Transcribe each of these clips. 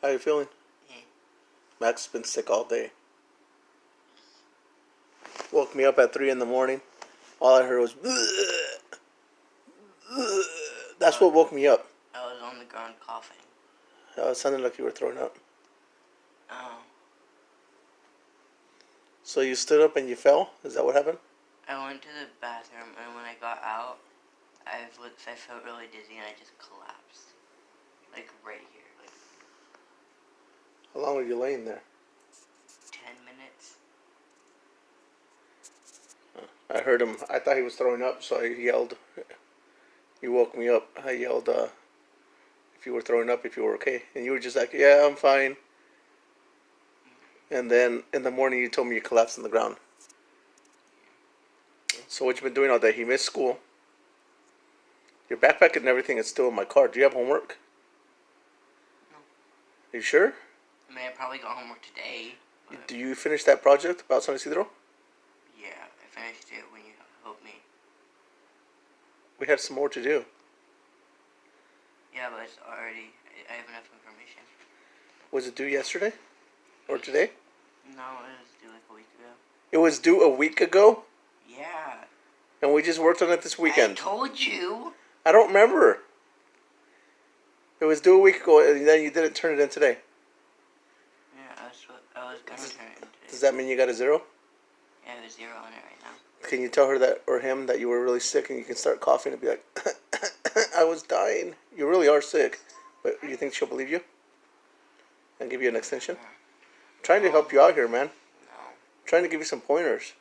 How you feeling? Mm. Max has been sick all day. Woke me up at 3 in the morning. All I heard was, "Bleh, bleh." That's what woke me up. I was on the ground coughing. It sounded like you were throwing up. Oh. So you stood up and you fell? Is that what happened? I went to the bathroom, and when I got out, I felt really dizzy, and I just collapsed. Like, right here. Like, How long were you laying there? 10 minutes. I heard him. I thought he was throwing up, so I yelled. He woke me up. I yelled if you were throwing up, if you were okay. And you were just like, yeah, I'm fine. And then in the morning, you told me you collapsed on the ground. So what you been doing all day? He missed school. Your backpack and everything is still in my car. Do you have homework? No. Are you sure? I mean, I probably got homework today. Do you finish that project about San Isidro? Yeah, I finished it when you helped me. We had some more to do. Yeah, but it's already... I have enough information. Was it due yesterday? Or today? No, it was due like a week ago. It was due a week ago? Yeah. And we just worked on it this weekend. I told you. I don't remember. It was due a week ago, and then you didn't turn it in today. Yeah, I was gonna turn it in today. Does that mean you got a 0? Yeah, there's 0 on it right now. Can you tell her that or him that you were really sick and you can start coughing and be like, I was dying. You really are sick. But you think she'll believe you? And give you an extension? I'm trying to help you out here, man. No. I'm trying to give you some pointers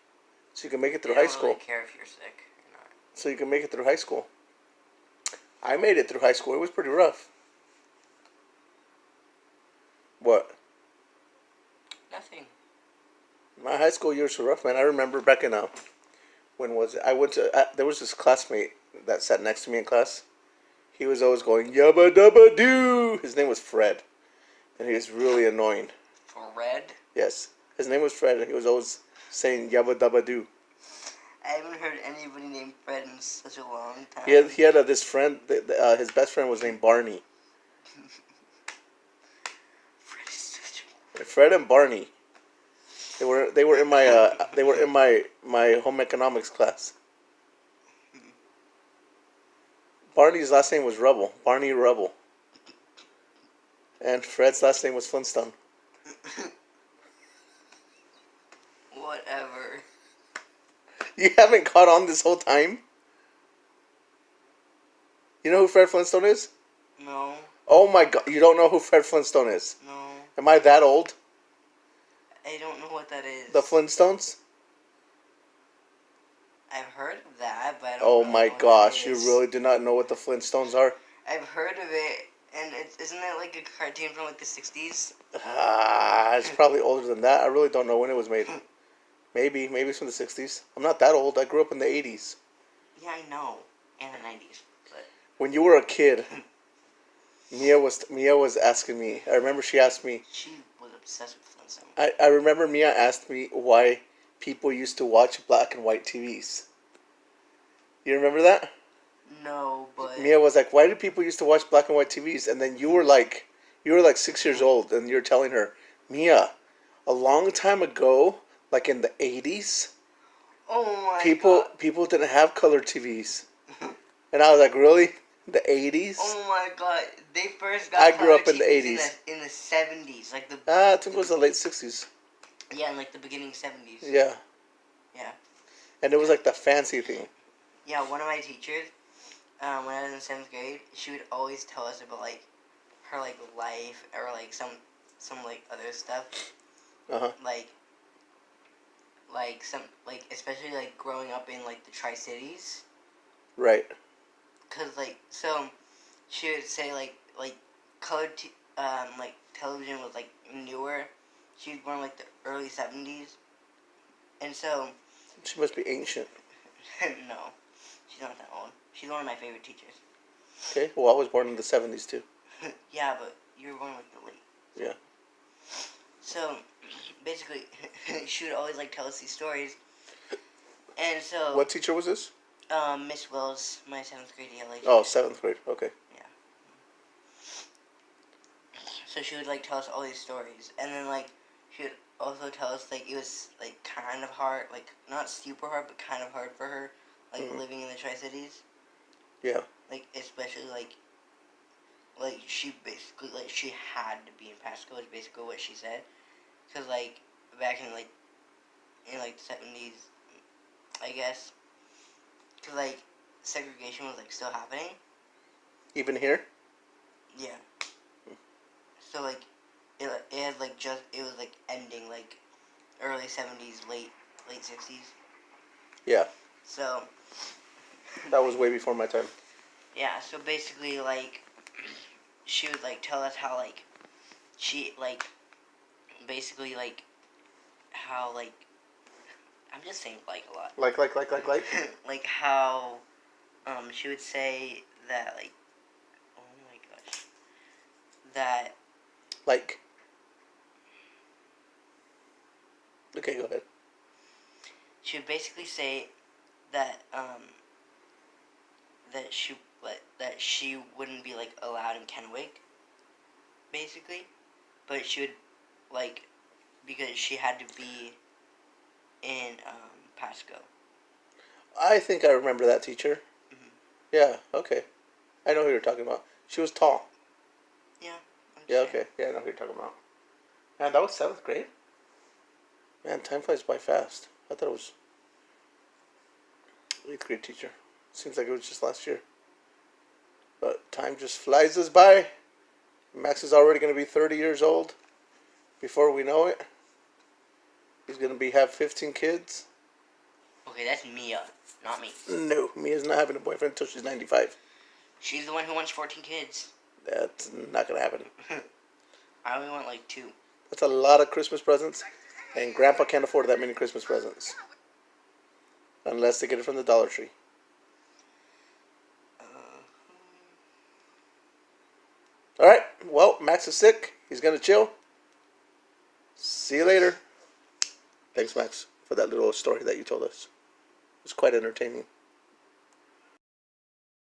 so you can make it through I high don't school. really care if you're sick or not. So you can make it through high school. I made it through high school. It was pretty rough. What? Nothing. My high school years were rough, man. I remember back in when was it? I went to there was this classmate that sat next to me in class. He was always going yabba dabba doo. His name was Fred, and he was really annoying. Fred? Yes, his name was Fred, and he was always saying yabba dabba doo. I haven't heard anybody named Fred in such a long time. He had this friend. His best friend was named Barney. Fred is such Fred and Barney. They were in my home economics class. Barney's last name was Rubble. Barney Rubble. And Fred's last name was Flintstone. Whatever. You haven't caught on this whole time? You know who Fred Flintstone is? No. Oh my god, you don't know who Fred Flintstone is? No. Am I that old? I don't know what that is. The Flintstones? I've heard of that, but I don't Oh really my know what gosh, it you is. really do not know what the Flintstones are? I've heard of it, and isn't it like a cartoon from like the 60s? It's probably older than that. I really don't know when it was made. Maybe it's from the 60s. I'm not that old. I grew up in the 80s. Yeah, I know. And the 90s. But When you were a kid, Mia was asking me. I remember she asked me. she was obsessed with Flintstone. I remember Mia asked me why people used to watch black and white TVs. You remember that? No, but... Mia was like, why did people used to watch black and white TVs? And then you were like 6 years old, and you're telling her, Mia, a long time ago, like in the 80s, Oh my people god. didn't have color TVs. And I was like, really? The 80s? Oh my god. They first got I grew color up in the TVs 80s. In the 70s. Like the... I think it was the late 60s. Yeah, in like the beginning 70s. Yeah. Yeah. And it was like the fancy thing. Yeah, one of my teachers, when I was in 7th grade, she would always tell us about, like, her, like, life, or, like, some like, other stuff. Uh-huh. Like, especially, like, growing up in, like, the Tri-Cities. Right. Because, like, so, she would say, like, colored, like, television was, like, newer. She was born, like, the early 70s. And so... She must be ancient. No. She's not that old. She's one of my favorite teachers. Okay. Well, I was born in the 70s, too. Yeah, but you were born, like, the late. Yeah. So, basically, she would always, like, tell us these stories. And so... What teacher was this? Miss Wills, my 7th grade ELA teacher. Oh, 7th grade. Okay. Yeah. So she would like tell us all these stories, and then like she would also tell us like it was like kind of hard, like not super hard, but kind of hard for her, like living in the Tri Cities. Yeah. Like especially like she basically like she had to be in Pasco is basically what she said, because like back in like the 70s, I guess, because like segregation was like still happening. Even here? Yeah. So like it had like it was like ending like early 70s, late 60s. Yeah. So That was way before my time. yeah, so basically like she would like tell us how like she like basically like how like I'm just saying like a lot. Like. Like how she would say that like oh my gosh that Like. Okay, go ahead. she would basically say that that she wouldn't be like allowed in Kennewick basically, but she would like because she had to be in Pasco. I think I remember that teacher. Mm-hmm. Yeah, okay. I know who you're talking about. She was tall. Yeah. Yeah, okay. Yeah, I know who you're talking about. Man, that was 7th grade? Man, time flies by fast. I thought it was 8th grade teacher. Seems like it was just last year. But time just flies us by. Max is already going to be 30 years old. Before we know it, he's going to have 15 kids. Okay, that's Mia, not me. No, Mia's not having a boyfriend until she's 95. She's the one who wants 14 kids. That's not going to happen. I only want like 2. That's a lot of Christmas presents, and Grandpa can't afford that many Christmas presents. Unless they get it from the Dollar Tree. Alright, well, Max is sick. He's going to chill. See you later. Thanks, Max, for that little story that you told us. It was quite entertaining.